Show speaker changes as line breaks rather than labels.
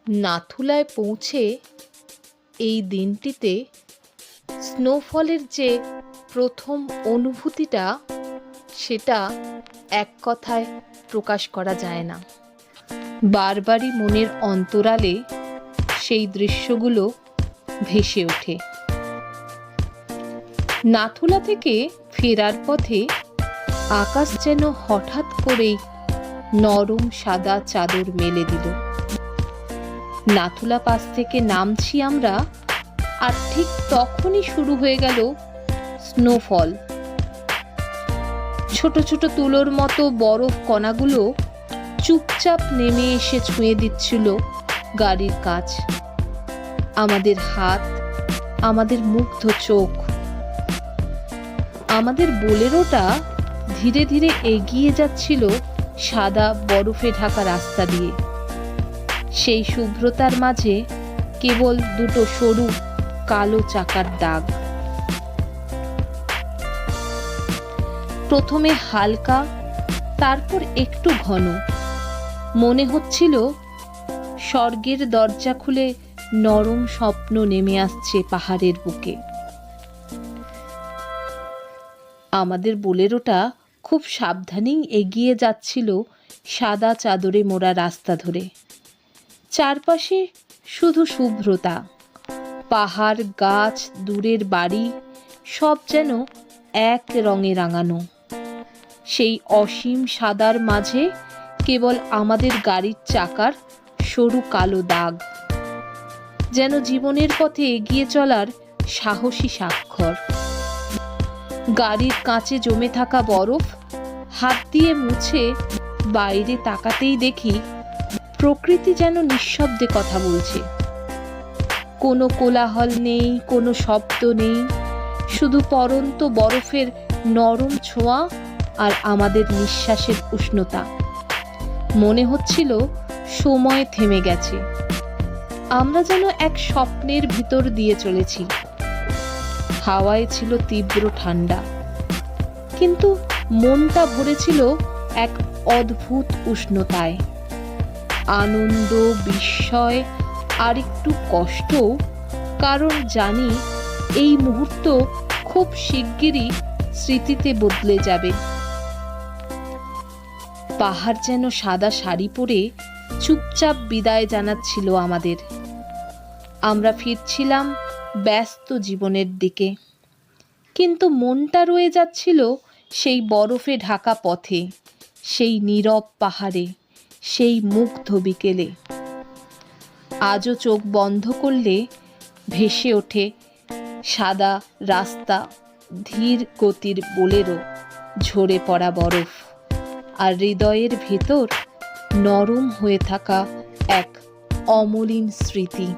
নাথুলায় পৌঁছে এই দিনটিতে স্নোফলের যে প্রথম অনুভূতিটা, সেটা এক কথায় প্রকাশ করা যায় না। বারবারই মনের অন্তরালে সেই দৃশ্যগুলো ভেসে ওঠে। নাথুলা থেকে ফেরার পথে আকাশ যেন হঠাৎ করেই নরম সাদা চাদর মেলে দিল। নাথুলা পাস থেকে নামছি আমরা, আর ঠিক তখনই শুরু হয়ে গেল স্নোফল। ছোট ছোট তুলোর মতো বরফ কণাগুলো চুপচাপ নেমে এসে ছুঁয়ে দিচ্ছিল গাড়ির কাঁচ, আমাদের হাত, আমাদের মুগ্ধ চোখ। আমাদের বোলেরোটা ধীরে ধীরে এগিয়ে যাচ্ছিল সাদা বরফে ঢাকা রাস্তা দিয়ে। সেই শুভ্রতার মাঝে কেবল দুটো সরু কালো চাকার দাগ। প্রথমে হালকা, তারপর একটু ঘন। মনে হচ্ছিল স্বর্গের দরজা খুলে নরম স্বপ্ন নেমে আসছে পাহাড়ের বুকে। আমাদের বোলেরোটা খুব সাবধানেই এগিয়ে যাচ্ছিল সাদা চাদরে মোড়া রাস্তা ধরে। চারপাশে শুধু শুভ্রতা, পাহাড়, গাছ, দূরের বাড়ি, সব যেন এক রঙে রাঙানো। সেই অসীম সাদার মাঝে কেবল আমাদের গাড়ির চাকার সরু কালো দাগ, যেন জীবনের পথে এগিয়ে চলার সাহসী স্বাক্ষর। গাড়ির কাঁচে জমে থাকা বরফ হাত দিয়ে মুছে বাইরে তাকাতেই দেখি প্রকৃতি যেন নিঃশব্দে কথা বলছে। কোনো কোলাহল নেই, কোনো শব্দ নেই, শুধু পরন্ত বরফের নরম ছোঁয়া আর আমাদের নিঃশ্বাসের উষ্ণতা। মনে হচ্ছিল সময় থেমে গেছে, আমরা যেন এক স্বপ্নের ভিতর দিয়ে চলেছি। হাওয়ায় ছিল তীব্র ঠান্ডা, কিন্তু মনটা ভরেছিল এক অদ্ভুত উষ্ণতায়। আনন্দ, বিস্ময় আর একটু কষ্ট, কারণ জানি এই মুহূর্ত খুব শিগগিরই স্মৃতিতে বদলে যাবে। পাহাড় যেন সাদা শাড়ি পরে চুপচাপ বিদায় জানাচ্ছিল আমাদের। আমরা ফিরছিলাম ব্যস্ত জীবনের দিকে, কিন্তু মনটা রয়ে যাচ্ছিল সেই বরফে ঢাকা পথে, সেই নীরব পাহাড়ে, সেই মুগ্ধ বিকেলে। আজও চোখ বন্ধ করলে ভেসে ওঠে সাদা রাস্তা, ধীর গতির বোলেরো, ঝরে পড়া বরফ, আর হৃদয়ের ভেতর নরম হয়ে থাকা এক অমলিন স্মৃতি।